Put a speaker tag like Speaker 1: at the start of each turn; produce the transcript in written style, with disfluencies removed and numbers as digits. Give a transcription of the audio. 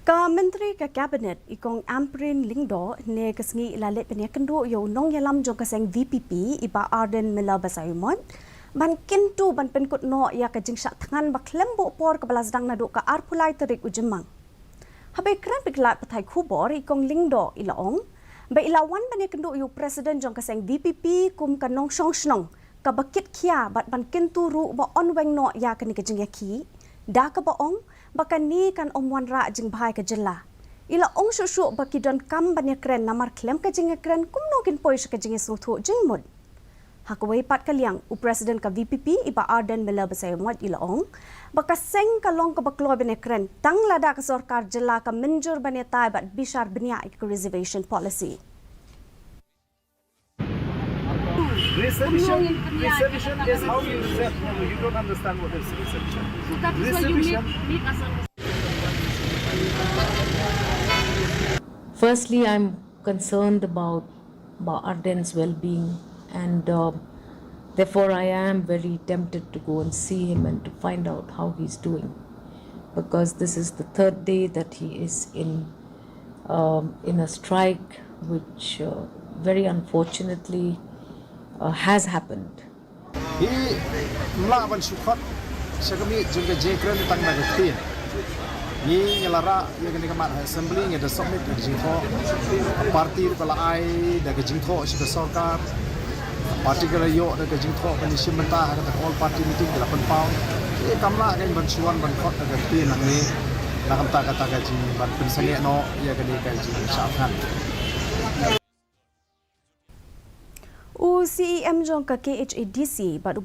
Speaker 1: Ka Menteri ka Cabinet ikong Ampareen Lyngdoh ne kesengi lalit penia kendu yo Nongialam jong kaseng VPP iba Arden Mela Basayumon ban kintu ban penkut no ya ka jingsak tangan ba klembo por ka balasdang nadu ka arpulai terik ujemang. Habai kran piklat patai kubor ikong Lyngdoh ilaong ba ilawan penia kendu yo Presiden jong kaseng VPP kum ka nong song ka bakit kia bat ban kintu ru ba on Weng no ya ka ni ka jingyaki da ka baong bakan ni kan omwan ra jing bahai ke jela ila ong susu baki don kam banya kren namar klem ke jing kren kumno kin pois ke jing suthu jing mud hakawai pat kaliang u president ka VPP iba Arden Mela Basayumon ila ong baka seng kalong ka baklo banya kren tang lada ka sarkar jela ka menjur banya tai bat bishar banya ik reservation policy.
Speaker 2: Reservation is how you reserve. You don't understand what is reservation.
Speaker 3: So that is why you make us understand.
Speaker 4: Firstly, I'm concerned about Arden's well-being, and therefore I am very tempted to go and see him and to find out how he's doing, because this is the third day that he is in a strike, which very unfortunately has happened.
Speaker 2: He melawan syukur sekami juga jekran tang nagatin. Ni ngelara yang kena kemat assembly ngeda submit ke jingtho. Parti kala ai daga jingtho sika sarkar. Parti kala yo daga jingtho penisi mentah kata all party meeting 8 pound. Ni kamla kan bansuan ban khot daga tin nang ni nakam ta kata gaji ban pensane no ya kena gaji syafan.
Speaker 1: CEM jong ka KHADC